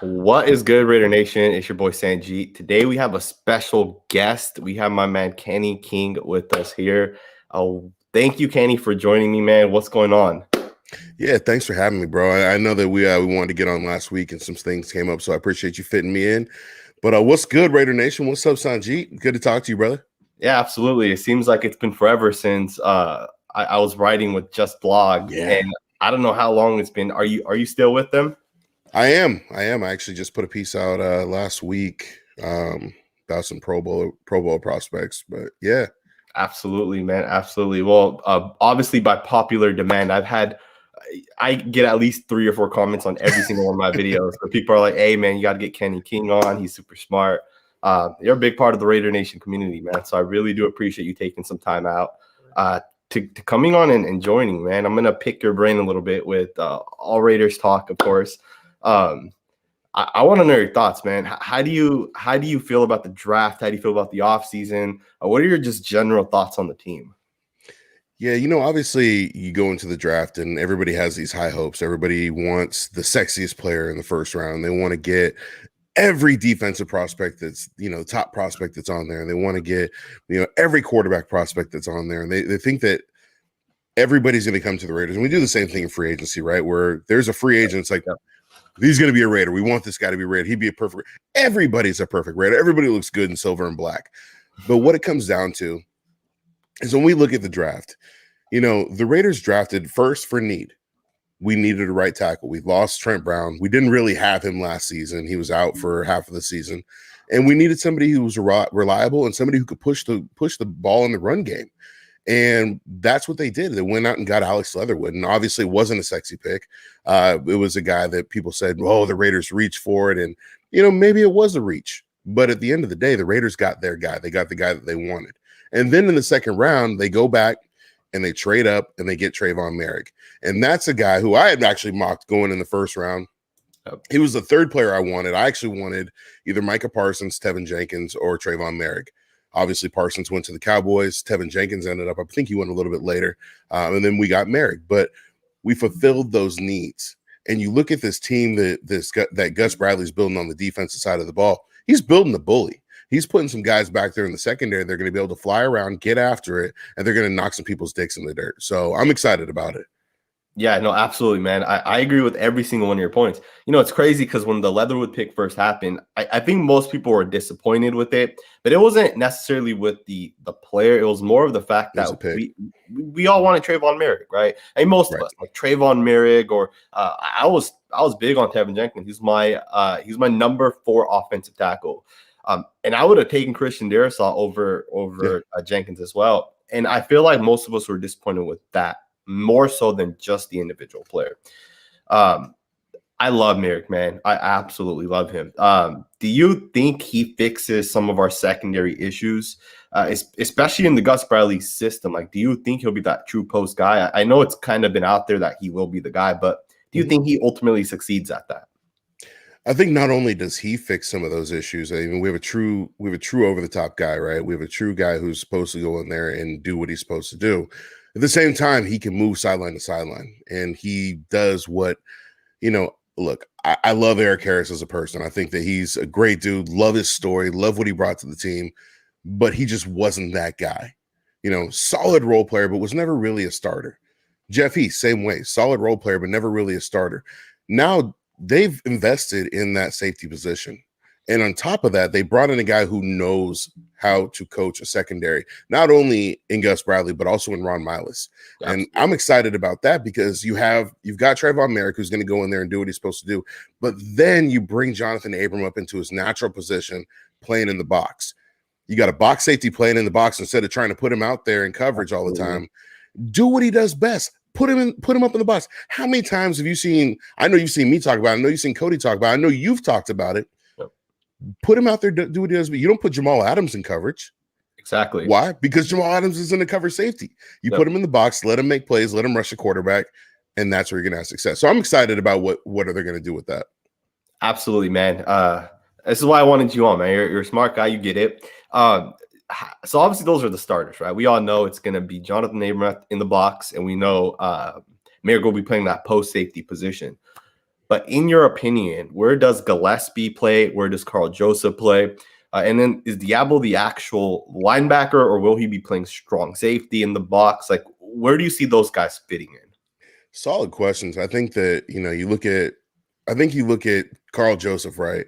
What is good, Raider Nation? It's your boy Sanjit. Today we have a special guest. We have my man Kenny King with us here. Thank you, Kenny, for joining me, man. What's going on? Yeah, thanks for having me, bro. I know that we wanted to get on last week and some things came up, so I appreciate you fitting me in. But what's good, Raider Nation? What's up, Sanjit? Good to talk to you, brother. Yeah, absolutely. It seems like it's been forever since I was writing with Just Blog, and I don't know how long it's been. Are you still with them? I am. I actually just put a piece out last week about some Pro Bowl prospects, but yeah. Absolutely, man. Absolutely. Well, obviously by popular demand, I get at least 3 or 4 comments on every single one of my videos where people are like, hey, man, you got to get Kenny King on. He's super smart. You're a big part of the Raider Nation community, man. So I really do appreciate you taking some time out to coming on and joining, man. I'm going to pick your brain a little bit with all Raiders talk, of course. I want to know your thoughts, man. How do you feel about the draft? How do you feel about the offseason? What are your just general thoughts on the team? Yeah, obviously you go into the draft and everybody has these high hopes. Everybody wants the sexiest player in the first round. They want to get every defensive prospect that's, top prospect that's on there. And they want to get, every quarterback prospect that's on there. And they think that everybody's going to come to the Raiders. And we do the same thing in free agency, right? Where there's a free agent. It's like, he's going to be a Raider. We want this guy to be a Raider. He'd be a perfect. Everybody's a perfect Raider. Everybody looks good in silver and black. But what it comes down to is when we look at the draft, the Raiders drafted first for need. We needed a right tackle. We lost Trent Brown. We didn't really have him last season. He was out for half of the season. And we needed somebody who was reliable and somebody who could push the ball in the run game. And that's what they did. They went out and got Alex Leatherwood. And obviously it wasn't a sexy pick. It was a guy that people said, oh, the Raiders reached for it. And, maybe it was a reach. But at the end of the day, the Raiders got their guy. They got the guy that they wanted. And then in the second round, they go back and they trade up and they get Trayvon Merrick. And that's a guy who I had actually mocked going in the first round. He was the third player I wanted. I actually wanted either Micah Parsons, Tevin Jenkins, or Trayvon Merrick. Obviously, Parsons went to the Cowboys. Tevin Jenkins ended up, I think he went a little bit later. And then we got Merrick. But we fulfilled those needs. And you look at this team that Gus Bradley's building on the defensive side of the ball. He's building the bully. He's putting some guys back there in the secondary. They're going to be able to fly around, get after it, and they're going to knock some people's dicks in the dirt. So I'm excited about it. Yeah, no, absolutely, man. I agree with every single one of your points. It's crazy because when the Leatherwood pick first happened, I think most people were disappointed with it, but it wasn't necessarily with the player. It was more of the fact that we all wanted Trayvon Merrick, right? And most of us, like Trayvon Merrick, or I was big on Tevin Jenkins. He's my number 4 offensive tackle. And I would have taken Christian Darrisaw over Jenkins as well. And I feel like most of us were disappointed with that, more so than just the individual player. I love Merrick, man. I absolutely love him. Do you think he fixes some of our secondary issues, especially in the Gus Bradley system? Like, do you think he'll be that true post guy? I know it's kind of been out there that he will be the guy, but do you think he ultimately succeeds at that? I think not only does he fix some of those issues, I mean, we have a true over the top guy, right? We have a true guy who's supposed to go in there and do what he's supposed to do. At the same time, he can move sideline to sideline, and he does what, look, I love Eric Harris as a person. I think that he's a great dude, love his story, love what he brought to the team, but he just wasn't that guy. Solid role player, but was never really a starter. Jeff Heath, same way, solid role player, but never really a starter. Now they've invested in that safety position. And on top of that, they brought in a guy who knows how to coach a secondary, not only in Gus Bradley, but also in Ron Miles. And I'm excited about that because you've got Trayvon Merrick, who's going to go in there and do what he's supposed to do. But then you bring Jonathan Abram up into his natural position, playing in the box. You got a box safety playing in the box instead of trying to put him out there in coverage all the time. Do what he does best. Put him up in the box. How many times have you seen? I know you've seen me talk about it. I know you've seen Cody talk about it. I know you've talked about it. Put him out there, do what he does. But you don't put Jamal Adams in coverage. Exactly. Why? Because Jamal Adams is in the cover safety. You put him in the box, let him make plays, let him rush the quarterback, and that's where you're going to have success. So I'm excited about what are they going to do with that. Absolutely, man. This is why I wanted you on, man. You're a smart guy. You get it. So obviously those are the starters, right? We all know it's going to be Jonathan Abram in the box, and we know Merrick will be playing that post safety position. But in your opinion, where does Gillespie play? Where does Carl Joseph play? And then is Diablo the actual linebacker, or will he be playing strong safety in the box? Like, where do you see those guys fitting in? Solid questions. I think that, you look at Carl Joseph, right?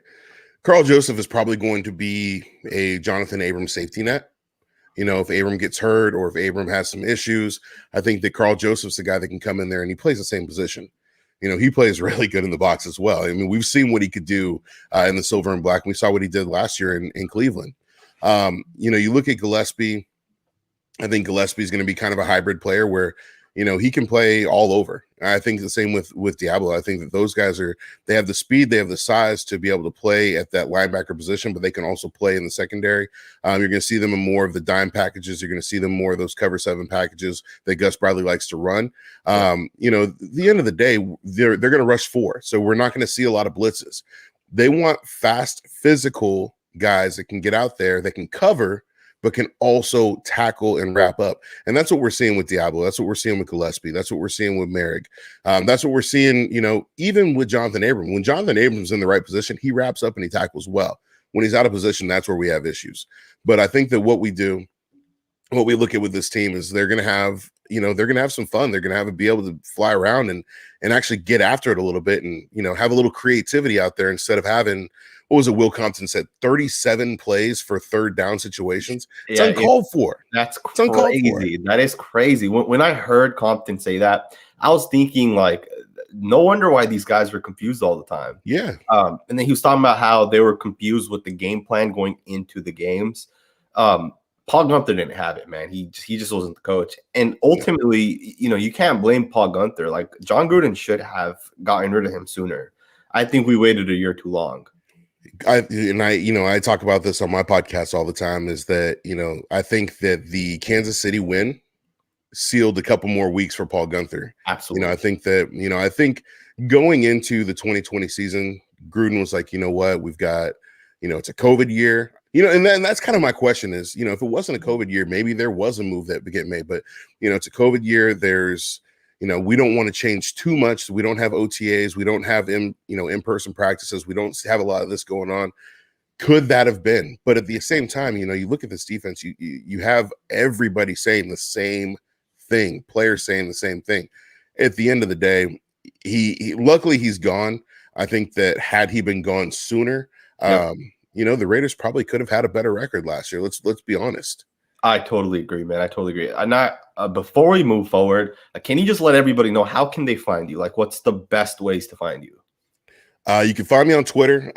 Carl Joseph is probably going to be a Jonathan Abram safety net. If Abram gets hurt or if Abram has some issues, I think that Carl Joseph's the guy that can come in there and he plays the same position. He plays really good in the box as well. I mean, we've seen what he could do in the silver and black. We saw what he did last year in Cleveland. You look at Gillespie. I think Gillespie is going to be kind of a hybrid player where, he can play all over. I think the same with Diablo. I think that those guys they have the speed, they have the size to be able to play at that linebacker position, but they can also play in the secondary. You're going to see them in more of the dime packages. You're going to see them more of those cover 7 packages that Gus Bradley likes to run. At the end of the day, they're going to rush 4. So we're not going to see a lot of blitzes. They want fast, physical guys that can get out there, that can cover, but can also tackle and wrap up. And that's what we're seeing with Diablo. That's what we're seeing with Gillespie. That's what we're seeing with Merrick. That's what we're seeing, even with Jonathan Abram. When Jonathan Abram's in the right position, he wraps up and he tackles well. When he's out of position, that's where we have issues. But I think that what we look at with this team is they're going to have some fun. They're going to be able to fly around and actually get after it a little bit and, have a little creativity out there instead of having, what was it Will Compton said, 37 plays for third down situations. It's uncalled for. That's crazy. That is crazy. When I heard Compton say that, I was thinking like, no wonder why these guys were confused all the time. Yeah. And then he was talking about how they were confused with the game plan going into the games. Paul Gunther didn't have it, man. He just wasn't the coach. And ultimately, you can't blame Paul Gunther. Like, John Gruden should have gotten rid of him sooner. I think we waited a year too long. I talk about this on my podcast all the time, is that, I think that the Kansas City win sealed a couple more weeks for Paul Gunther. Absolutely. I think going into the 2020 season, Gruden was like, you know what, we've got, it's a COVID year, and that's kind of my question is, if it wasn't a COVID year, maybe there was a move that would get made, but, it's a COVID year. There's, we don't want to change too much. We don't have OTAs. We don't have in-person practices. We don't have a lot of this going on. Could that have been? But at the same time, you look at this defense, you have everybody saying the same thing, players saying the same thing. At the end of the day, he luckily he's gone. I think that had he been gone sooner, the Raiders probably could have had a better record last year. Let's be honest. I totally agree, man. I totally agree. And before we move forward, can you just let everybody know how can they find you? Like, what's the best ways to find you? You can find me on Twitter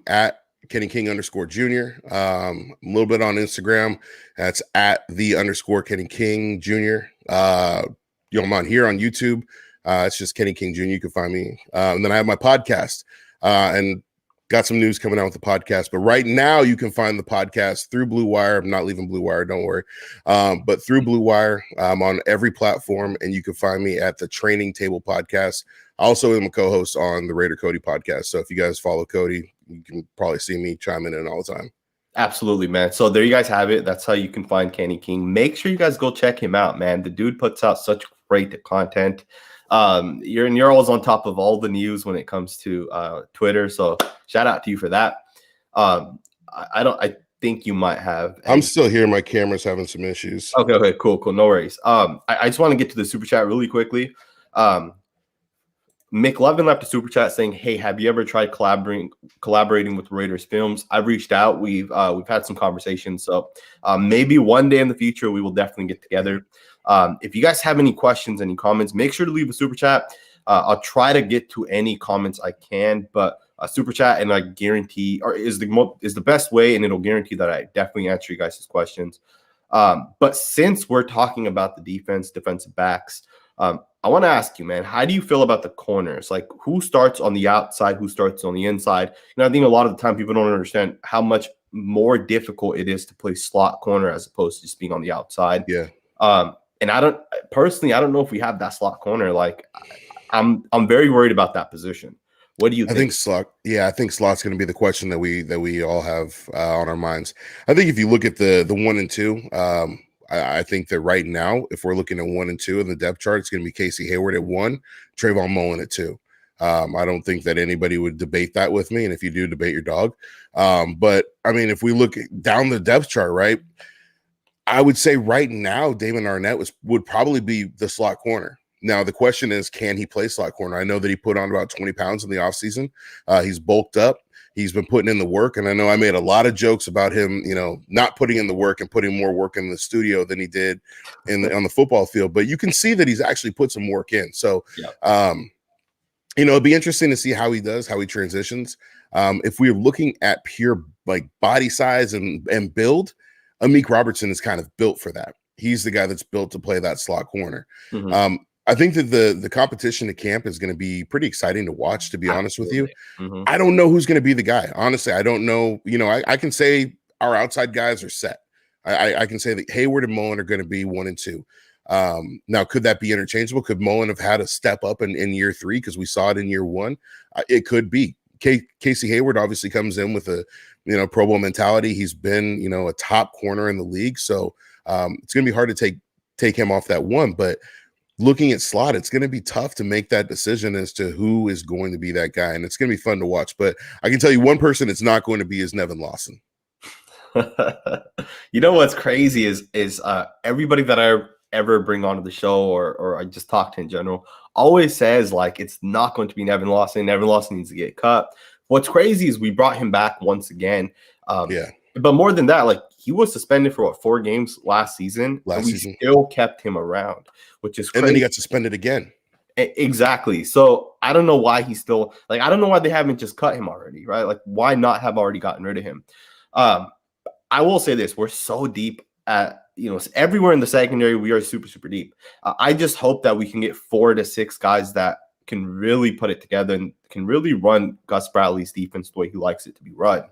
at Kenny King _Jr. A little bit on Instagram. That's at @the Kenny King Jr. I'm on here on YouTube. It's just Kenny King Jr. You can find me. And then I have my podcast and got some news coming out with the podcast. But right now you can find the podcast through Blue Wire. I'm not leaving Blue Wire, don't worry. But through Blue Wire, I'm on every platform, and you can find me at the Training Table Podcast. I also am a co-host on the Raider Cody podcast. So if you guys follow Cody, you can probably see me chiming in all the time. Absolutely, man. So there you guys have it. That's how you can find Kenny King. Make sure you guys go check him out, man. The dude puts out such great content. You're always on top of all the news when it comes to Twitter. So shout out to you for that. I think you might have. I'm still here. My camera's having some issues. Okay, cool. No worries. I just want to get to the super chat really quickly. McLovin left a super chat saying, "Hey, have you ever tried collaborating with Raiders Films?" I've reached out. We've had some conversations. So maybe one day in the future we will definitely get together. If you guys have any questions, any comments, make sure to leave a super chat. I'll try to get to any comments I can, but a super chat and I guarantee is the best way, and it'll guarantee that I definitely answer you guys' questions. But since we're talking about the defensive backs, I want to ask you, man, how do you feel about the corners? Like, who starts on the outside, who starts on the inside? I think a lot of the time people don't understand how much more difficult it is to play slot corner as opposed to just being on the outside. Yeah. And I don't know if we have that slot corner. Like, I'm very worried about that position. What do you think? I think slot's going to be the question that we all have on our minds. I think if you look at the 1 and 2, I think that right now, if we're looking at 1 and 2 in the depth chart, it's going to be Casey Hayward at 1, Trayvon Mullen at 2. I don't think that anybody would debate that with me. And if you do, debate your dog. But I mean, if we look down the depth chart, right, I would say right now, Damon Arnett would probably be the slot corner. Now, the question is, can he play slot corner? I know that he put on about 20 pounds in the offseason. He's bulked up. He's been putting in the work. And I know I made a lot of jokes about him, not putting in the work and putting more work in the studio than he did on the football field. But you can see that he's actually put some work in. So, it'd be interesting to see how he does, how he transitions. If we're looking at pure like body size and build, Amik Robertson is kind of built for that. He's the guy that's built to play that slot corner. Mm-hmm. I think that the competition at camp is going to be pretty exciting to watch, to be honest with you. Mm-hmm. I don't know who's going to be the guy. Honestly, I don't know. I can say our outside guys are set. I can say that Hayward and Mullen are going to be 1 and 2. Now, could that be interchangeable? Could Mullen have had a step up in year 3? Because we saw it in year 1. It could be. Casey Hayward obviously comes in with a Pro Bowl mentality. He's been a top corner in the league, so it's going to be hard to take him off that one. But looking at slot, it's going to be tough to make that decision as to who is going to be that guy, and it's going to be fun to watch. But I can tell you one person it's not going to be is Nevin Lawson. What's crazy is everybody that I ever bring onto the show or I just talk to in general always says like it's not going to be Nevin Lawson. Nevin Lawson needs to get cut. What's crazy is we brought him back once again. But more than that, like he was suspended for 4 games last season. We still kept him around, which is crazy. And then he got suspended again. Exactly. So I don't know why he's still like, I don't know why they haven't just cut him already, right? Like why not have already gotten rid of him? I will say this, we're so deep at, everywhere in the secondary, we are super, super deep. I just hope that we can get 4 to 6 guys that can really put it together and can really run Gus Bradley's defense the way he likes it to be run.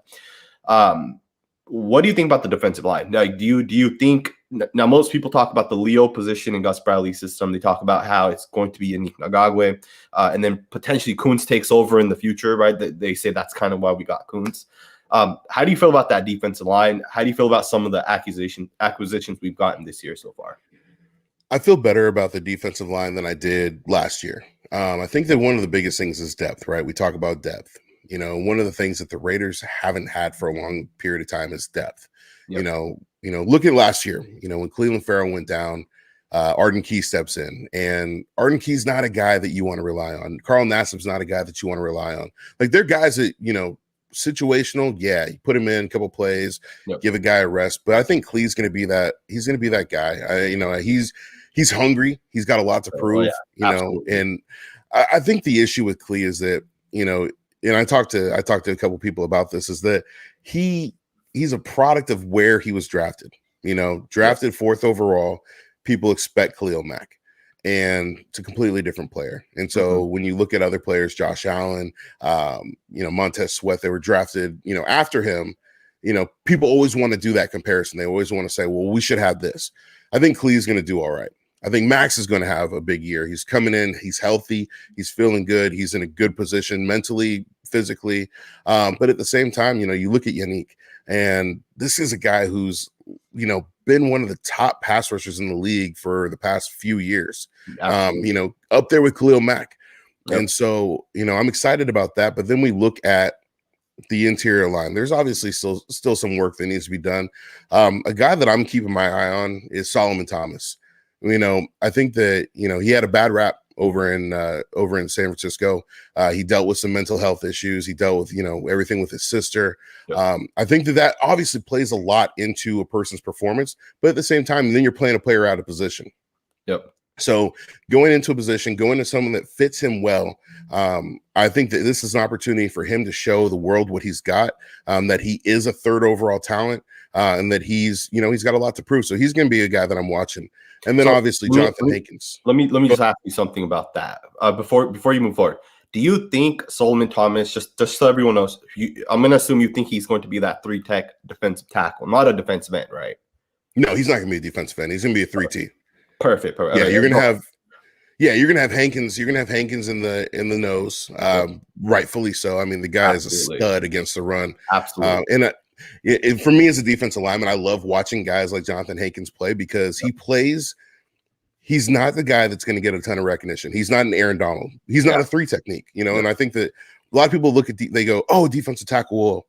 What do you think about the defensive line? Now, do you think now most people talk about the Leo position in Gus Bradley's system? They talk about how it's going to be Yannick Ngakoue, and then potentially Kuntz takes over in the future, right? They say that's kind of why we got Kuntz. How do you feel about that defensive line? How do you feel about some of the acquisitions we've gotten this year so far? I feel better about the defensive line than I did last year. I think that one of the biggest things is depth, right? We talk about depth. One of the things that the Raiders haven't had for a long period of time is depth. Yep. Look at last year, when Cleveland Farrell went down, Arden Key steps in, and Arden Key's not a guy that you want to rely on. Carl Nassib's not a guy that you want to rely on. Like they're guys that, situational. Yeah. You put him in a couple plays, give a guy a rest. But I think Clee's going to be that. He's going to be that guy. He's hungry. He's got a lot to prove, and I think the issue with Clee is that, and I talked to a couple people about this, is that he's a product of where he was drafted. Drafted 4th overall, people expect Khalil Mack, and it's a completely different player. And so when you look at other players, Josh Allen, Montez Sweat, they were drafted, after him. People always want to do that comparison. They always want to say, well, we should have this. I think Clee's going to do all right. I think Max is going to have a big year. He's coming in. He's healthy. He's feeling good. He's in a good position mentally, physically. But at the same time, you look at Yannick, and this is a guy who's, been one of the top pass rushers in the league for the past few years, up there with Khalil Mack. Yep. And so, I'm excited about that. But then we look at the interior line. There's obviously still some work that needs to be done. A guy that I'm keeping my eye on is Solomon Thomas. I think that, he had a bad rap over in San Francisco. He dealt with some mental health issues. He dealt with, everything with his sister. Yep. I think that obviously plays a lot into a person's performance, but at the same time, then you're playing a player out of position. Yep. So going into a position, going to someone that fits him well, I think that this is an opportunity for him to show the world what he's got, that he is a 3rd overall talent, and that he's got a lot to prove. So he's going to be a guy that I'm watching. And then obviously Jonathan Hankins. Let me just ask you something about that before you move forward. Do you think Solomon Thomas, just so everyone knows, I'm going to assume you think he's going to be that 3-tech defensive tackle, not a defensive end, right? No, he's not going to be a defensive end. He's going to be a 3T. Perfect. Yeah, okay, you're going to have Hankins. You're going to have Hankins in the nose, rightfully so. I mean, the guy is a stud against the run. Absolutely. For me as a defensive lineman, I love watching guys like Jonathan Hankins play because he plays he's not the guy that's going to get a ton of recognition. He's not an Aaron Donald. He's not a 3 technique, you know. And I think that a lot of people look at they go, oh, defensive tackle. Well,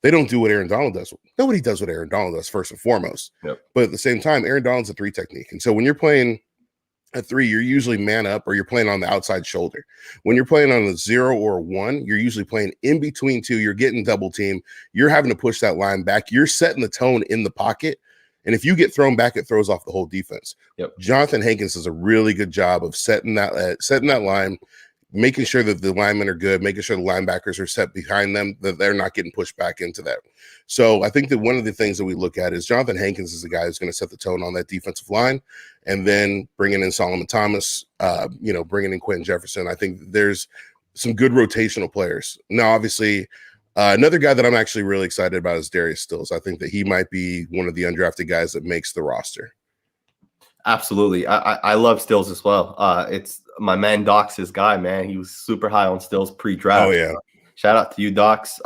they don't do what Aaron Donald does. Nobody does what Aaron Donald does first and foremost. But at the same time, Aaron Donald's a 3 technique. And so when you're playing at 3, you're usually man up or you're playing on the outside shoulder. When you're playing on a 0 or a 1, you're usually playing in between 2. You're getting double team. You're having to push that line back. You're setting the tone in the pocket. And if you get thrown back, it throws off the whole defense. Jonathan Hankins does a really good job of setting that line, making sure that the linemen are good, making sure the linebackers are set behind them, that they're not getting pushed back into that. So I think that one of the things that we look at is Jonathan Hankins is the guy who's going to set the tone on that defensive line, and then bringing in Solomon Thomas, bringing in Quentin Jefferson. I think there's some good rotational players. Now, obviously, another guy that I'm actually really excited about is Darius Stills. I think that he might be one of the undrafted guys that makes the roster. Absolutely. I love Stills as well. It's my man Doc's his guy, man. He was super high on Stills pre-draft. Oh, yeah. Shout out to you, Docs.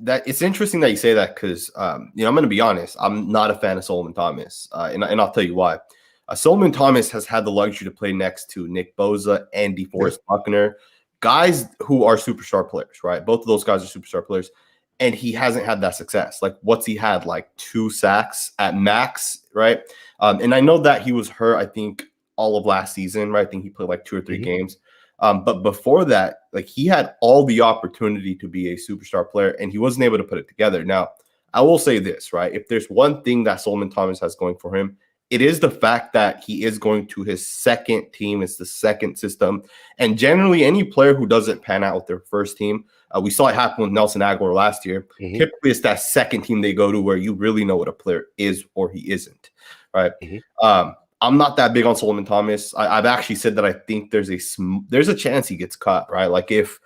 That it's interesting that you say that because I'm going to be honest. I'm not a fan of Solomon Thomas, and I'll tell you why. Solomon Thomas has had the luxury to play next to Nick Bosa and DeForest Buckner, guys who are superstar players, right? Both of those guys are superstar players, and he hasn't had that success. Like, what's he had? Like 2 sacks at max, right? And I know that he was hurt, I think, all of last season, right? I think he played like 2 or 3 games. But before that, like, he had all the opportunity to be a superstar player, and he wasn't able to put it together. Now, I will say this, right? If there's one thing that Solomon Thomas has going for him, it is the fact that he is going to his second team. It's the second system. And generally, any player who doesn't pan out with their first team, we saw it happen with Nelson Aguilar last year. Typically, it's that second team they go to where you really know what a player is or he isn't, right? I'm not that big on Solomon Thomas. I've actually said that I think there's a chance he gets cut, right? Like if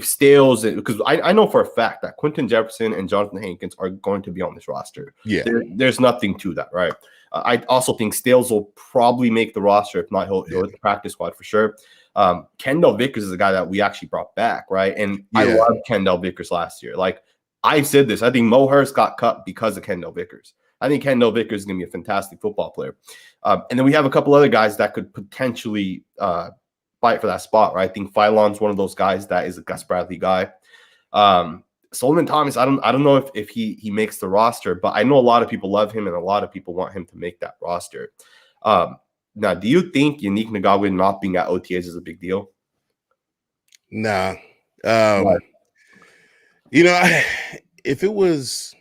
Stales, because I know for a fact that Quentin Jefferson and Jonathan Hankins are going to be on this roster. There's nothing to that, right? I also think Stales will probably make the roster. If not, he'll hit the practice squad for sure. Kendall Vickers is a guy that we actually brought back, right? And I loved Kendall Vickers last year. Like, I said this, I think Mo Hurst got cut because of Kendall Vickers. I think Kendall Vickers is going to be a fantastic football player. And then we have a couple other guys that could potentially fight for that spot, right? I think Philon's one of those guys that is a Gus Bradley guy. Solomon Thomas, I don't know if he makes the roster, but I know a lot of people love him and a lot of people want him to make that roster. Now, do you think Yannick Ngakoue not being at OTAs is a big deal? Nah. If it was,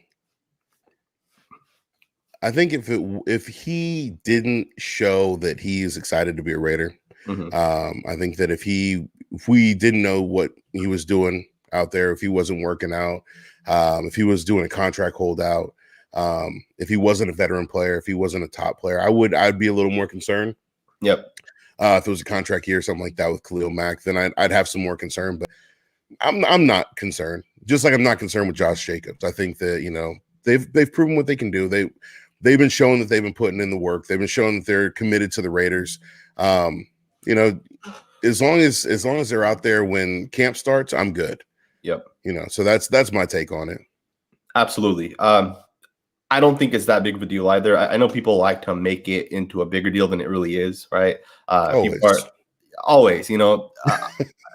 I think if he didn't show that he is excited to be a Raider, I think that if we didn't know what he was doing out there, if he wasn't working out, if he was doing a contract holdout, if he wasn't a veteran player, if he wasn't a top player, I'd be a little more concerned. If it was a contract year or something like that with Khalil Mack, then I'd have some more concern. But I'm not concerned. Just like I'm not concerned with Josh Jacobs. I think that they've proven what they can do. They've been showing that they've been putting in the work. They've been showing that they're committed to the Raiders. As long as they're out there when camp starts, I'm good. So that's my take on it. Absolutely. I don't think it's that big of a deal either. I know people like to make it into a bigger deal than it really is, right? Always,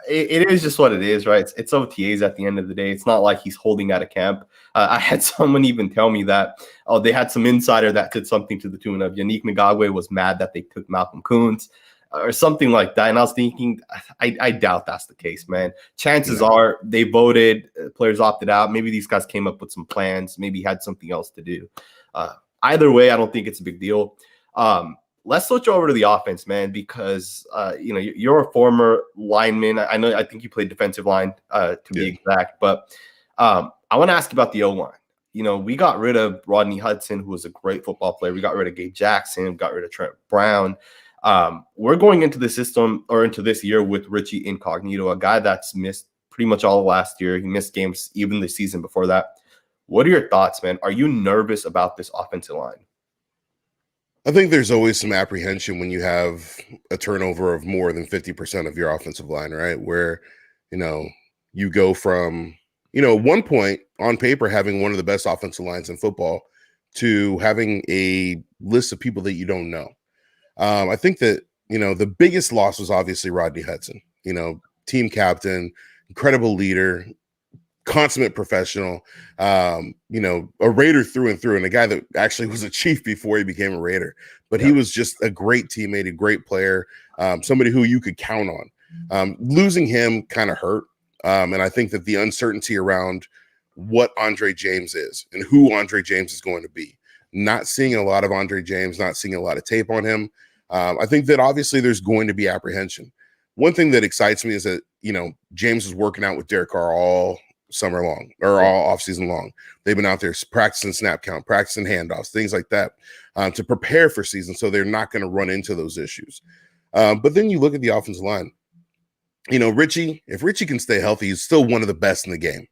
it is just what it is, right? It's OTAs at the end of the day. It's not like he's holding out of camp. I had someone even tell me that they had some insider that said something to the tune of Yannick Ngakoue was mad that they took Malcolm Kuntz or something like that. And I was thinking, I doubt that's the case, man. Chances are they voted, players opted out. Maybe these guys came up with some plans, maybe had something else to do. Either way, I don't think it's a big deal. Let's switch over to the offense, man, because you're a former lineman. I think you played defensive line to be exact, but I want to ask you about the O-line. We got rid of Rodney Hudson, who was a great football player. We got rid of Gabe Jackson, got rid of Trent Brown. We're going into the system or into this year with Richie Incognito, a guy that's missed pretty much all of last year. He missed games even the season before that. What are your thoughts, man? Are you nervous about this offensive line? I think there's always some apprehension when you have a turnover of more than 50% of your offensive line, right? Where, you go from, one point on paper having one of the best offensive lines in football to having a list of people that you don't know. I think that, the biggest loss was obviously Rodney Hudson, team captain, incredible leader, consummate professional, a Raider through and through, and a guy that actually was a Chief before he became a Raider. But he was just a great teammate, a great player, somebody who you could count on. Losing him kind of hurt. And I think that the uncertainty around what Andre James is and who Andre James is going to be, not seeing a lot of Andre James, not seeing a lot of tape on him, I think that obviously there's going to be apprehension. One thing that excites me is that, James is working out with Derek Carr all summer long or all offseason long. They've been out there practicing snap count, practicing handoffs, things like that, to prepare for season, so they're not going to run into those issues. But then you look at the offensive line. Richie, if Richie can stay healthy, he's still one of the best in the game.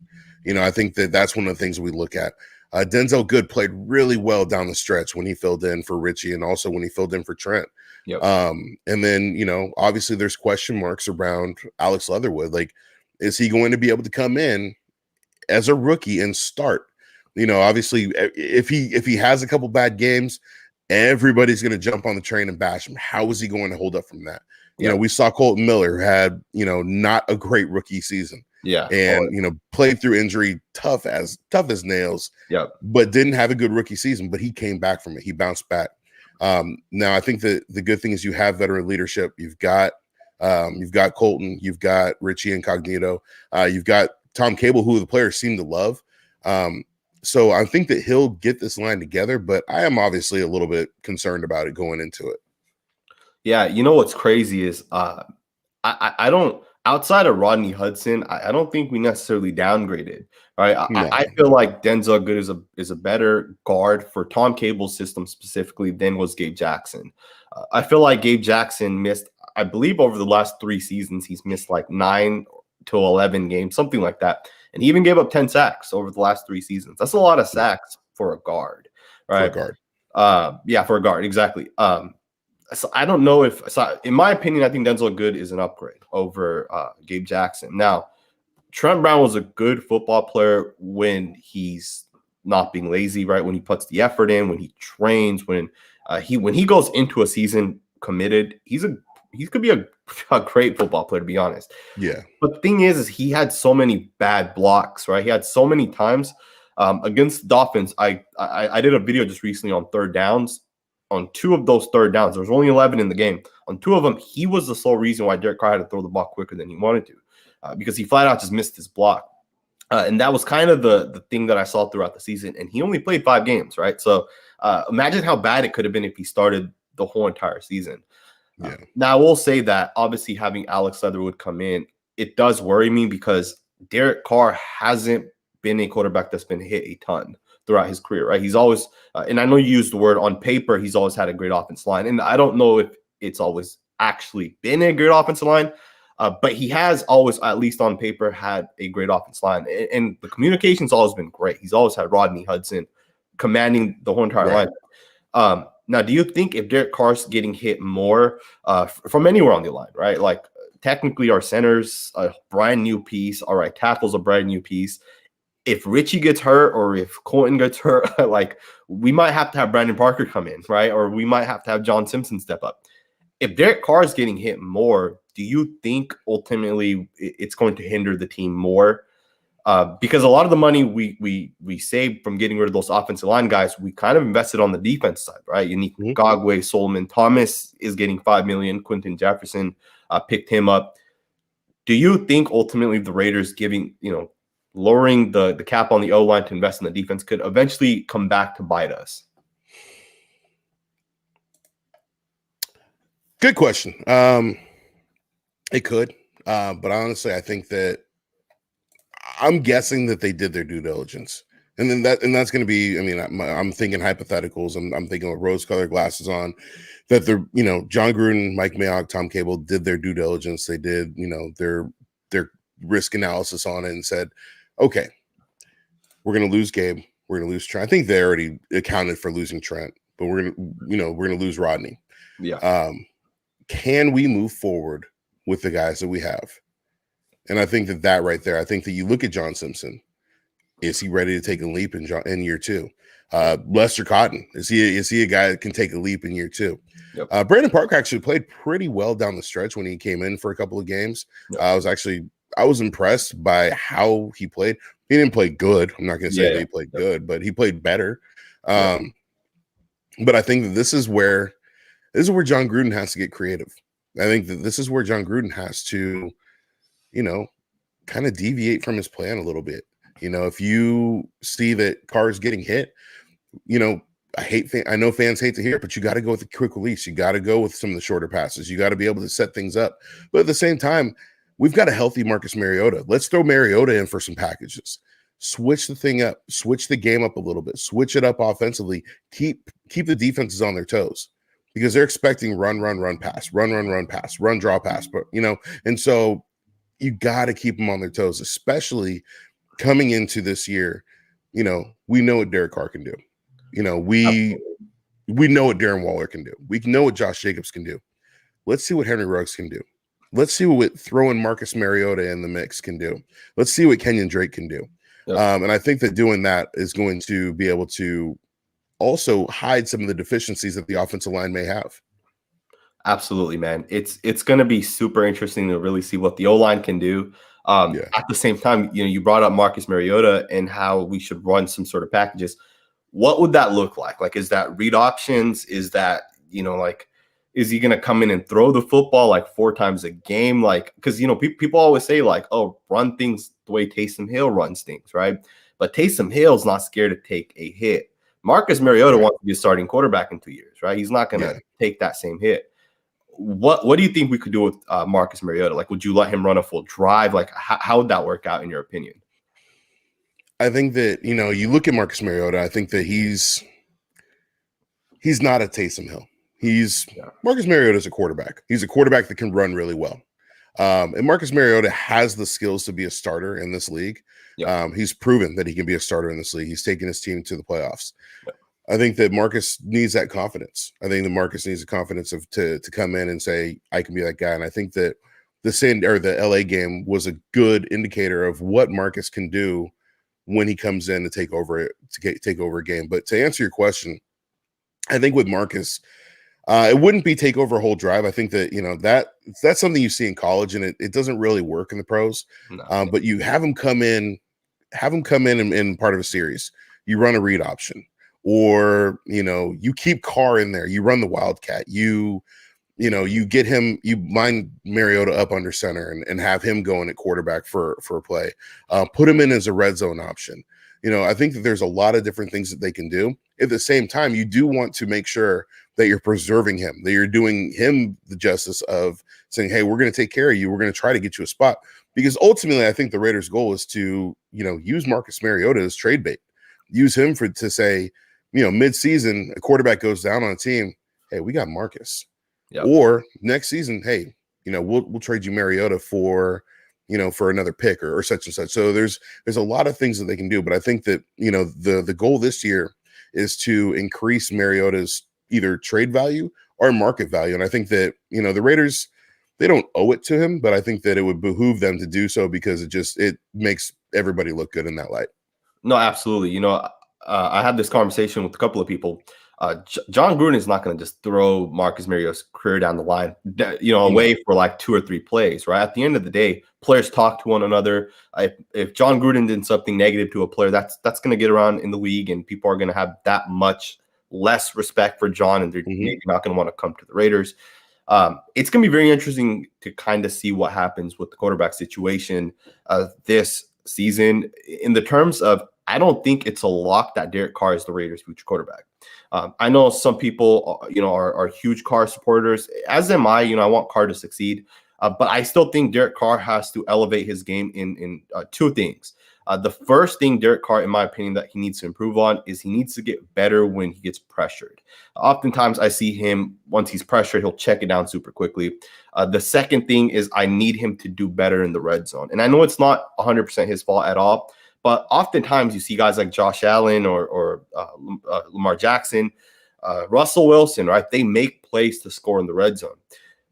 I think that that's one of the things we look at. Denzel Good played really well down the stretch when he filled in for Richie and also when he filled in for Trent. Yep. And then, obviously there's question marks around Alex Leatherwood. Like, is he going to be able to come in as a rookie and start? Obviously if he has a couple bad games, everybody's going to jump on the train and bash him. How is he going to hold up from that? We saw Colton Miller had, not a great rookie season. Yeah. And, played through injury, tough as nails. Yeah. But didn't have a good rookie season, but he came back from it. He bounced back. Now I think that the good thing is you have veteran leadership. You've got Colton, you've got Richie Incognito, you've got Tom Cable, who the players seem to love. So I think that he'll get this line together, but I am obviously a little bit concerned about it going into it. Yeah, what's crazy is I don't, outside of Rodney Hudson, I don't think we necessarily downgraded. Right, No. I feel like Denzel Good is a better guard for Tom Cable's system specifically than was Gabe Jackson. I feel like Gabe Jackson missed, I believe, over the last 3 seasons, he's missed like 9 to 11 games, something like that, and he even gave up 10 sacks over the last 3 seasons. That's a lot of sacks for a guard, right? For a guard. Yeah, for a guard, exactly. So I don't know in my opinion, I think Denzel Good is an upgrade over Gabe Jackson. Now, Trent Brown was a good football player when he's not being lazy, right? When he puts the effort in, when he trains, when he goes into a season committed, he could be a great football player, to be honest. Yeah. But the thing is he had so many bad blocks, right? He had so many times against the Dolphins. I did a video just recently on third downs. On 2 of those third downs, there was only 11 in the game. On 2 of them, he was the sole reason why Derek Carr had to throw the ball quicker than he wanted to, because he flat out just missed his block. And that was kind of the thing that I saw throughout the season. And he only played 5 games, right? So imagine how bad it could have been if he started the whole entire season. Yeah. Now, I will say that obviously having Alex Leatherwood come in, it does worry me because Derek Carr hasn't been a quarterback that's been hit a ton throughout his career, right? He's always, and I know you used the word on paper, he's always had a great offensive line. And I don't know if it's always actually been a great offensive line, but he has always, at least on paper, had a great offensive line. And the communication's always been great. He's always had Rodney Hudson commanding the whole entire line. Now, do you think if Derek Carr's getting hit more from anywhere on the line, right? Like technically our center's a brand new piece, our right tackle's a brand new piece. If Richie gets hurt or if Colton gets hurt, like we might have to have Brandon Parker come in, right? Or we might have to have John Simpson step up. If Derek Carr is getting hit more, do you think ultimately it's going to hinder the team more? Because a lot of the money we saved from getting rid of those offensive line guys, we kind of invested on the defense side, right? Unique Ngagwe, Solomon Thomas is getting $5 million. Quentin Jefferson picked him up. Do you think ultimately the Raiders lowering the cap on the O-line to invest in the defense could eventually come back to bite us? Good question. It could, but honestly, I think that I'm guessing that they did their due diligence, and that's going to be. I mean, I'm thinking hypotheticals. I'm thinking with rose-colored glasses on. That they're, John Gruden, Mike Mayock, Tom Cable did their due diligence. They did, their risk analysis on it and said, okay, we're going to lose Gabe. We're going to lose Trent. I think they already accounted for losing Trent, but we're going to lose Rodney. Yeah. Can we move forward with the guys that we have? And I think that right there, I think that you look at John Simpson, Is he ready to take a leap in year two? Lester Cotton, is he a guy that can take a leap in year two? Yep. Brandon Park actually played pretty well down the stretch when he came in for a couple of games. Yep. I was impressed by how he played. He didn't play good. I'm not going to say that he played good, but he played better. But I think that this is where John Gruden has to get creative. I think that this is where John Gruden has to, kind of deviate from his plan a little bit. If you see that Carr is getting hit, I know fans hate to hear it, but you got to go with the quick release. You got to go with some of the shorter passes. You got to be able to set things up. But at the same time, we've got a healthy Marcus Mariota. Let's throw Mariota in for some packages. Switch the thing up. Switch the game up a little bit. Switch it up offensively. Keep the defenses on their toes because they're expecting run, pass, run, pass, run, draw, pass. But and so you got to keep them on their toes, especially coming into this year. We know what Derek Carr can do. We know what Darren Waller can do. We know what Josh Jacobs can do. Let's see what Henry Ruggs can do. Let's see what throwing Marcus Mariota in the mix can do. Let's see what Kenyon Drake can do. Yep. And I think that doing that is going to be able to also hide some of the deficiencies that the offensive line may have. Absolutely, man. It's going to be super interesting to really see what the O-line can do. At the same time, you brought up Marcus Mariota and how we should run some sort of packages. What would that look like? Like, is that read options? Is that, is he going to come in and throw the football like 4 times a game? Like, because, people always say like, oh, run things the way Taysom Hill runs things, right? But Taysom Hill's not scared to take a hit. Marcus Mariota wants to be a starting quarterback in 2 years, right? He's not going to take that same hit. What do you think we could do with Marcus Mariota? Like, would you let him run a full drive? Like, how would that work out in your opinion? I think that, you look at Marcus Mariota, I think that he's not a Taysom Hill. Marcus Mariota is a quarterback. He's a quarterback that can run really well. And Marcus Mariota has the skills to be a starter in this league. He's proven that he can be a starter in this league. He's taken his team to the playoffs. I think that Marcus needs that confidence. I think that Marcus needs the confidence to come in and say, I can be that guy. And I think that the LA game was a good indicator of what Marcus can do when he comes in to take over a game. But to answer your question, I think with Marcus, it wouldn't be take over a whole drive. I think that, that's something you see in college, and it doesn't really work in the pros. No. But you have him come in in part of a series. You run a read option, or you keep Carr in there. You run the Wildcat. You get him, you line Mariota up under center and have him going at quarterback for a play. Put him in as a red zone option. I think that there's a lot of different things that they can do. At the same time, you do want to make sure that you're preserving him, that you're doing him the justice of saying, hey, we're going to take care of you. We're going to try to get you a spot. Because ultimately, I think the Raiders' goal is to, use Marcus Mariota as trade bait. Use him to say, mid-season, a quarterback goes down on a team. Hey, we got Marcus. Yep. Or next season, hey, we'll trade you Mariota for another pick or such and such. So there's a lot of things that they can do. But I think that, the goal this year is to increase Mariota's either trade value or market value. And I think that, the Raiders, they don't owe it to him, but I think that it would behoove them to do so because it makes everybody look good in that light. No, absolutely. I had this conversation with a couple of people. John Gruden is not going to just throw Marcus Mariota's career down the line, away for like 2 or 3 plays, right? At the end of the day, players talk to one another. If John Gruden did something negative to a player, that's going to get around in the league, and people are going to have that much less respect for John, and they're maybe not going to want to come to the Raiders. It's going to be very interesting to kind of see what happens with the quarterback situation this season in the terms of, I don't think it's a lock that Derek Carr is the Raiders' future quarterback. I know some people, are huge Carr supporters, as am I. I want Carr to succeed, but I still think Derek Carr has to elevate his game in 2 things. The first thing Derek Carr, in my opinion, that he needs to improve on is he needs to get better when he gets pressured. Oftentimes, I see him, once he's pressured, he'll check it down super quickly. The second thing is I need him to do better in the red zone. And I know it's not 100% his fault at all, but oftentimes you see guys like Josh Allen or Lamar Jackson, Russell Wilson, right? They make plays to score in the red zone.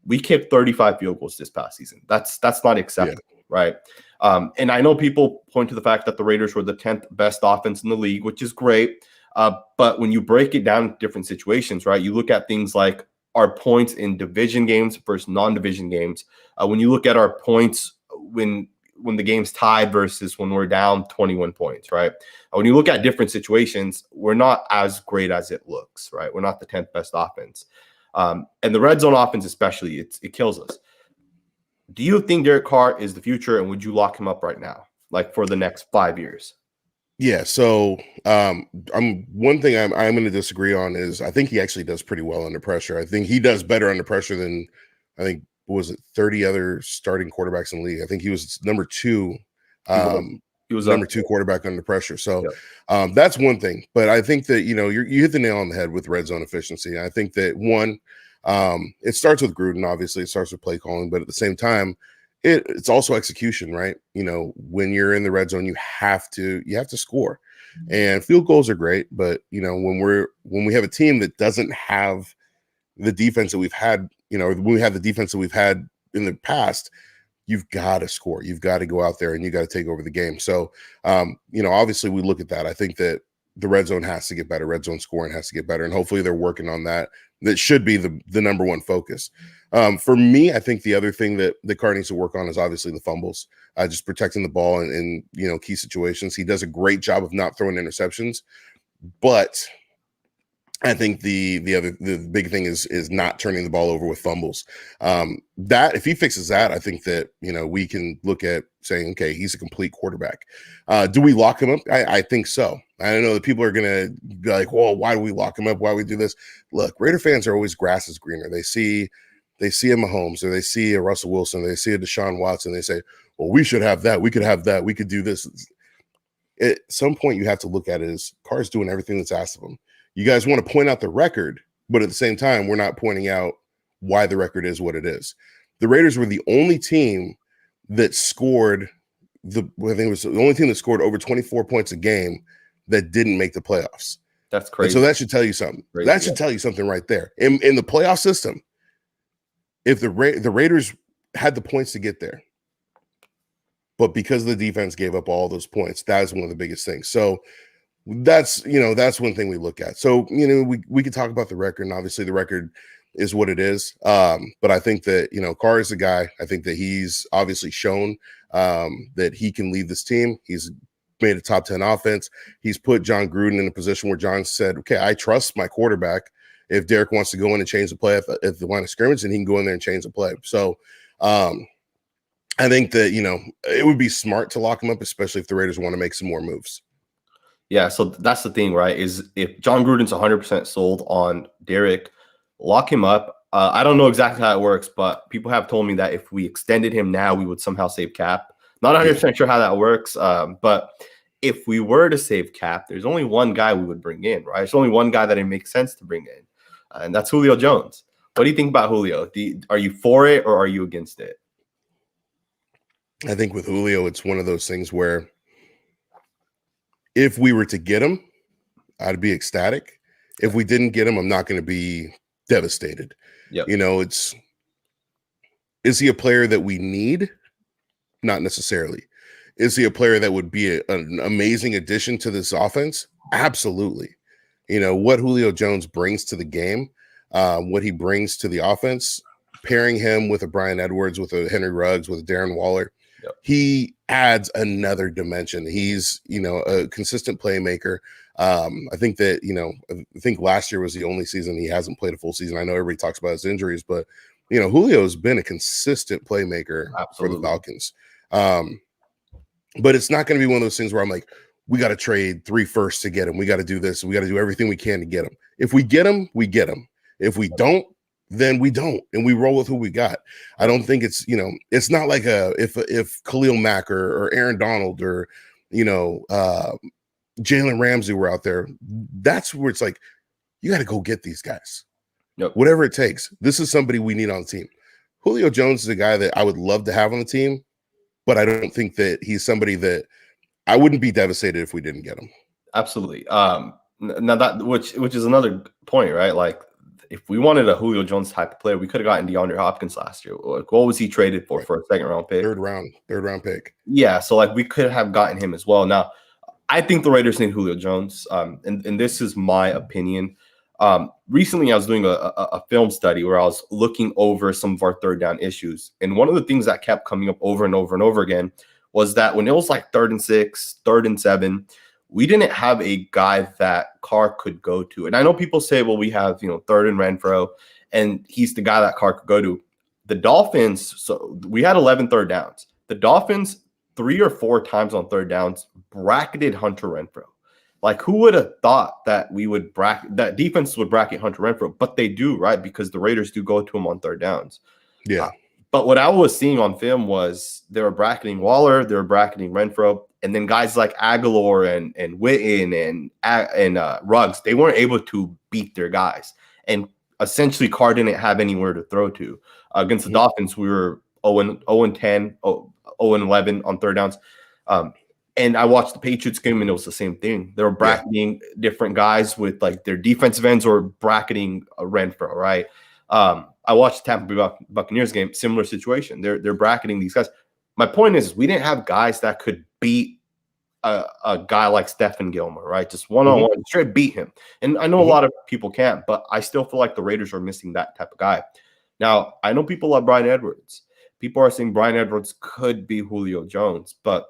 We kicked 35 field goals this past season. That's not acceptable, right? And I know people point to the fact that the Raiders were the 10th best offense in the league, which is great. But when you break it down to different situations, right, you look at things like our points in division games versus non-division games. When you look at our points when the game's tied versus when we're down 21 points, right? When you look at different situations, we're not as great as it looks, right? We're not the 10th best offense. And the red zone offense especially, it kills us. Do you think Derek Carr is the future, and would you lock him up right now, like for the next 5 years? Yeah, so I'm one thing I'm going to disagree on is I think he actually does pretty well under pressure. I think he does better under pressure than I think what was it 30 other starting quarterbacks in the league. I think he was number 2. He was number 2 quarterback under pressure. So that's one thing. But I think that you hit the nail on the head with red zone efficiency. I think that one, it starts with Gruden. Obviously, it starts with play calling, but at the same time, it's also execution, right? When you're in the red zone, you have to score, and field goals are great, but when we have a team that doesn't have the defense that we've had, when we have the defense that we've had in the past, you've got to score. You've got to go out there and you got to take over the game. So, obviously we look at that. I think that the red zone has to get better. Red zone scoring has to get better, and hopefully they're working on that. That should be the number one focus. For me, I think the other thing that Carr needs to work on is obviously the fumbles, just protecting the ball in key situations. He does a great job of not throwing interceptions, but I think the big thing is not turning the ball over with fumbles. That if he fixes that, I think that we can look at saying, okay, he's a complete quarterback. Do we lock him up? I think so. I know that people are gonna be like, well, why do we lock him up? Why do we do this? Look, Raider fans are always grass is greener. They see a Mahomes, or they see a Russell Wilson, they see a Deshaun Watson, they say, well, we should have that, we could have that, we could do this. At some point, you have to look at it as Carr's doing everything that's asked of him. You guys want to point out the record, but at the same time, we're not pointing out why the record is what it is. The Raiders were the only team that scored I think it was the only team that scored over 24 points a game that didn't make the playoffs. That's crazy. And so that should tell you something. That should tell you something right there. In the playoff system, if the Raiders had the points to get there, but because the defense gave up all those points, that is one of the biggest things. So that's one thing we look at. So we could talk about the record, and obviously the record is what it is. But I think that Carr is the guy. I think that he's obviously shown that he can lead this team. He's made a top 10 offense. He's put John Gruden in a position where John said, okay, I trust my quarterback. If Derek wants to go in and change the play at the line of scrimmage, then he can go in there and change the play. So I think that it would be smart to lock him up, especially if the Raiders want to make some more moves. Yeah, so that's the thing, right? Is if John Gruden's 100% sold on Derek, lock him up. I don't know exactly how it works, but people have told me that if we extended him now, we would somehow save cap. Not 100% sure how that works, but if we were to save cap, there's only one guy we would bring in, right? There's only one guy that it makes sense to bring in, and that's Julio Jones. What do you think about Julio? Are you for it or are you against it? I think with Julio, it's one of those things where if we were to get him, I'd be ecstatic. If we didn't get him, I'm not going to be devastated. Yep. Is he a player that we need? Not necessarily. Is he a player that would be an amazing addition to this offense? Absolutely. What Julio Jones brings to the game, what he brings to the offense, pairing him with a Brian Edwards, with a Henry Ruggs, with a Darren Waller, he adds another dimension. He's, a consistent playmaker. I think that, I think last year was the only season he hasn't played a full season. I know everybody talks about his injuries, but, Julio has been a consistent playmaker for the Falcons. But it's not going to be one of those things where I'm like, we got to trade 3 firsts to get him. We got to do this. We got to do everything we can to get him. If we get him, we get him. If we don't, then we don't, and we roll with who we got. I don't think it's, it's not like if Khalil Mack or Aaron Donald or, Jalen Ramsey were out there. That's where it's like, you got to go get these guys. Yep. Whatever it takes. This is somebody we need on the team. Julio Jones is a guy that I would love to have on the team, but I don't think that he's somebody that I wouldn't be devastated if we didn't get him. Absolutely. Now that which is another point, right? Like if we wanted a Julio Jones type of player, we could have gotten DeAndre Hopkins last year. Like, what was he traded for a second round pick? Third round pick. Yeah, so like we could have gotten him as well. Now, I think the Raiders need Julio Jones, and this is my opinion. Recently, I was doing a film study where I was looking over some of our third down issues, and one of the things that kept coming up over and over and over again was that when it was like 3rd and 6, 3rd and 7, we didn't have a guy that Carr could go to. And I know people say, well, we have 3rd and Renfro, and he's the guy that Carr could go to. The Dolphins, so we had 11 third downs. The Dolphins 3 or 4 times on third downs bracketed Hunter Renfro. Like, who would have thought that that defense would bracket Hunter Renfro? But they do, right? Because the Raiders do go to him on third downs. Yeah. But what I was seeing on film was they were bracketing Waller, they were bracketing Renfro, and then guys like Aguilar and Witten and Ruggs, they weren't able to beat their guys. And essentially, Carr didn't have anywhere to throw to. Against the Dolphins, we were 0-10, 0-11 on third downs. And I watched the Patriots game, and it was the same thing. They were bracketing different guys with like their defensive ends or bracketing Renfro, right? I watched the Tampa Bay Buccaneers game, similar situation. They're bracketing these guys. My point is, we didn't have guys that could beat a guy like Stephen Gilmore, right? Just one-on-one, straight beat him. And I know a lot of people can't, but I still feel like the Raiders are missing that type of guy. Now, I know people love Bryan Edwards. People are saying Bryan Edwards could be Julio Jones, but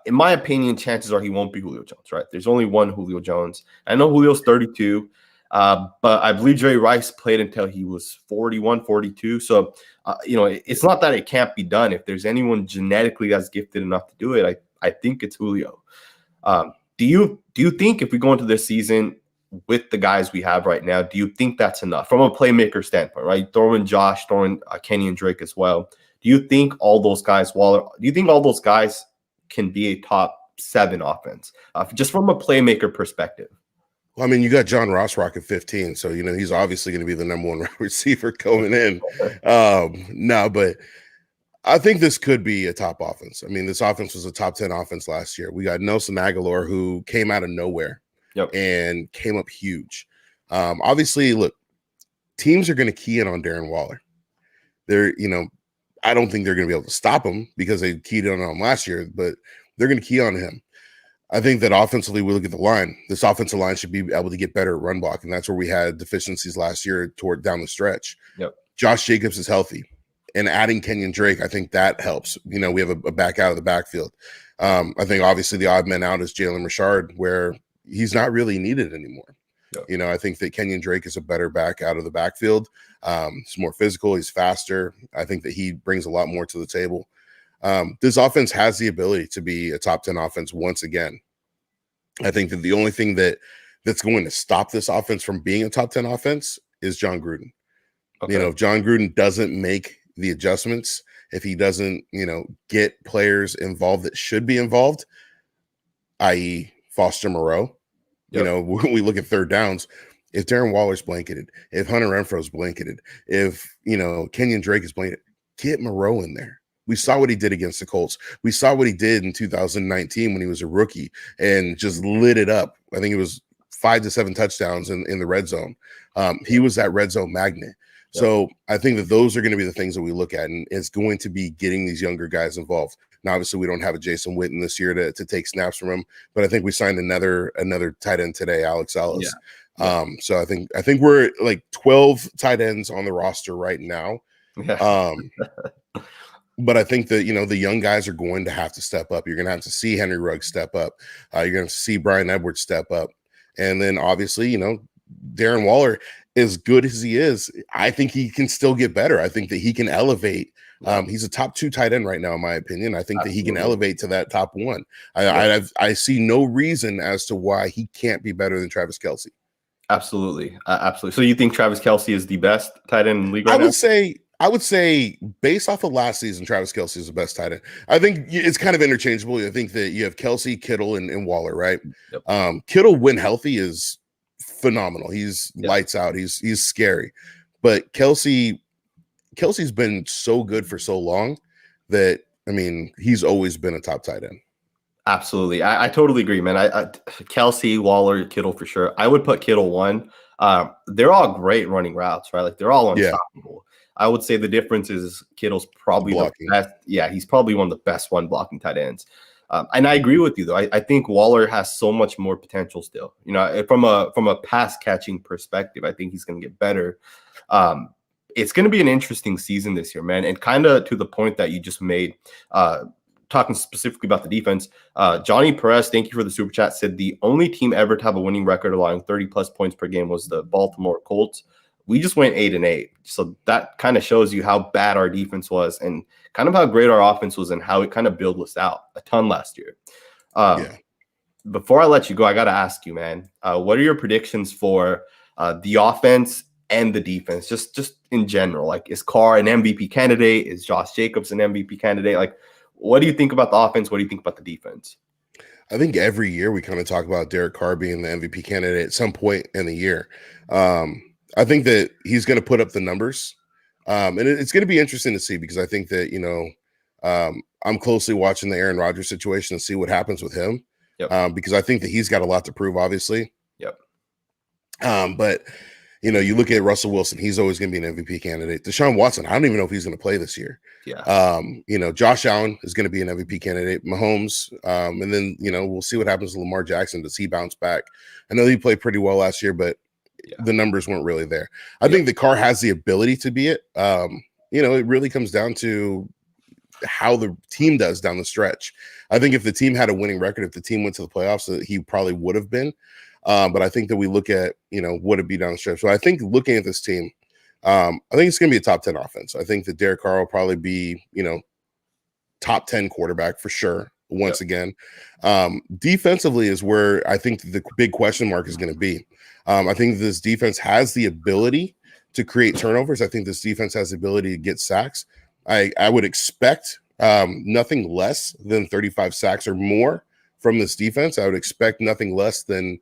in my opinion, chances are he won't be Julio Jones, right? There's only one Julio Jones. I know Julio's 32, but I believe Jerry Rice played until he was 41, 42. So, it's not that it can't be done. If there's anyone genetically that's gifted enough to do it, I think it's Julio. Do you think if we go into this season with the guys we have right now, do you think that's enough from a playmaker standpoint, right? Throw in Josh, throw in Kenny and Drake as well. Do you think all those guys, can be a top 7 offense, just from a playmaker perspective? Well, I mean, you got John Rossrock at 15, so he's obviously going to be the number 1 receiver going in. No, but I think this could be a top offense. I mean, this offense was a top 10 offense last year. We got Nelson Aguilar, who came out of nowhere and came up huge. Obviously, look, teams are going to key in on Darren Waller. I don't think they're going to be able to stop him because they keyed in on him last year, but they're going to key on him. I think that offensively, we look at the line. This offensive line should be able to get better at run block, and that's where we had deficiencies last year toward down the stretch. Josh Jacobs is healthy, and adding Kenyon Drake, I think that helps. We have a back out of the backfield. I think obviously the odd man out is Jalen Richard, where he's not really needed anymore. I think that Kenyon Drake is a better back out of the backfield. He's more physical. He's faster. I think that he brings a lot more to the table. This offense has the ability to be a top 10 offense once again. I think that the only thing that's going to stop this offense from being a top 10 offense is John Gruden. If John Gruden doesn't make the adjustments, if he doesn't, get players involved that should be involved, i.e. Foster Moreau, when we look at third downs, if Darren Waller's blanketed, if Hunter Renfro's blanketed, if, Kenyon Drake is blanketed, get Moreau in there. We saw what he did against the Colts. We saw what he did in 2019 when he was a rookie and just lit it up. I think it was 5 to 7 touchdowns in the red zone. He was that red zone magnet. So I think that those are going to be the things that we look at, and it's going to be getting these younger guys involved. Now, obviously, we don't have a Jason Witten this year to take snaps from him, but I think we signed another tight end today, Alex Ellis. So I think we're like 12 tight ends on the roster right now. But I think that, the young guys are going to have to step up. You're going to have to see Henry Ruggs step up. You're going to see Bryan Edwards step up. And then obviously, Darren Waller, as good as he is, I think he can still get better. I think that he can elevate. He's a top 2 tight end right now, in my opinion. I think that he can elevate to that top 1. I see no reason as to why he can't be better than Travis Kelce. Absolutely. So you think Travis Kelce is the best tight end in the league right now? I would say based off of last season, Travis Kelce is the best tight end. I think it's kind of interchangeable. I think that you have Kelce, Kittle, and Waller, right? Kittle, when healthy, is phenomenal. He's lights out. He's scary. But Kelce's been so good for so long that, he's always been a top tight end. Absolutely. I totally agree, man. Kelsey, Waller, Kittle for sure. I would put Kittle one. They're all great running routes, right? Like they're all Yeah, unstoppable. I would say the difference is Kittle's probably the blocking. best. Yeah, he's probably one of the best one blocking tight ends. And I agree with you though. I think Waller has so much more potential still. You know, from a pass catching perspective, I think he's going to get better. It's going to be an interesting season this year, man. And kind of to the point that you just made, talking specifically about the defense, Johnny Perez, thank you for the super chat, said the only team ever to have a winning record allowing 30 plus points per game was the Baltimore Colts. We just went 8-8. So that kind of shows you how bad our defense was and kind of how great our offense was and how it kind of built us out a ton last year. Yeah. Before I let you go, I got to ask you, man, what are your predictions for the offense and the defense, just in general? Like, is Carr an MVP candidate? Is Josh Jacobs an MVP candidate? Like, what do you think about the offense? What do you think about the defense? I think every year we kind of talk about Derek Carr being the MVP candidate at some point in the year. I think that he's going to put up the numbers. And it's going to be interesting to see because I think that, I'm closely watching the Aaron Rodgers situation and see what happens with him. Yep. Because I think that he's got a lot to prove, obviously. Yep. But you look at Russell Wilson, he's always going to be an MVP candidate. Deshaun Watson, I don't even know if he's going to play this year. Yeah. Josh Allen is going to be an MVP candidate, Mahomes. And then, we'll see what happens with Lamar Jackson. Does he bounce back? I know he played pretty well last year, but the numbers weren't really there. I think the Carr has the ability to be it. It really comes down to how the team does down the stretch. I think if the team had a winning record, if the team went to the playoffs, he probably would have been. But I think that we look at, what it'd be down the stretch. So I think looking at this team, I think it's going to be a top 10 offense. I think that Derek Carr will probably be, top 10 quarterback for sure. Once again, defensively is where I think the big question mark is going to be. I think this defense has the ability to create turnovers. I think this defense has the ability to get sacks. I would expect nothing less than 35 sacks or more from this defense. I would expect nothing less than,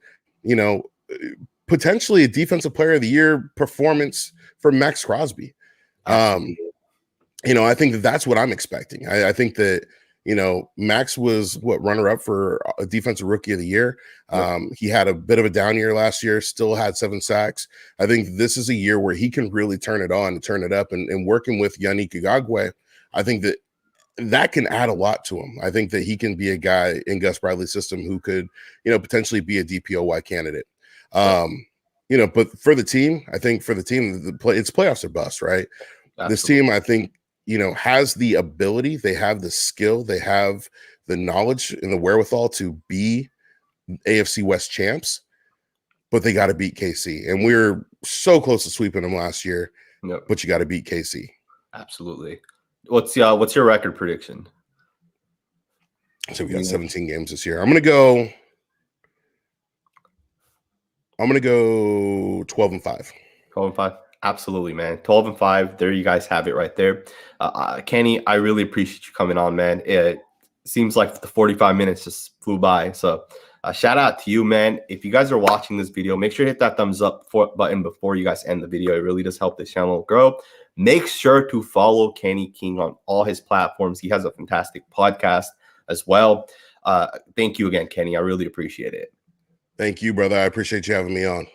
potentially a defensive player of the year performance for Max Crosby. I think that's what I'm expecting. I think that, Max was runner-up for a defensive rookie of the year. He had a bit of a down year last year, still had 7 sacks. I think this is a year where he can really turn it on and turn it up. And working with Yannick Ngakoue, I think that can add a lot to him. I think that he can be a guy in Gus Bradley's system who could, potentially be a DPOY candidate. But for the team, I think it's playoffs or bust, right? Absolutely. This team, I think, has the ability, they have the skill, they have the knowledge and the wherewithal to be AFC West champs, but they got to beat KC. And we were so close to sweeping them last year, but you got to beat KC. Absolutely. What's your record prediction? So we got 17 games this year. I'm going to go 12-5. 12-5. Absolutely, man. 12-5. There you guys have it right there. Kenny, I really appreciate you coming on, man. It seems like the 45 minutes just flew by. So shout out to you, man. If you guys are watching this video, make sure to hit that thumbs up button before you guys end the video. It really does help this channel grow. Make sure to follow Kenny King on all his platforms. He has a fantastic podcast as well. Thank you again, Kenny. I really appreciate it. Thank you, brother. I appreciate you having me on.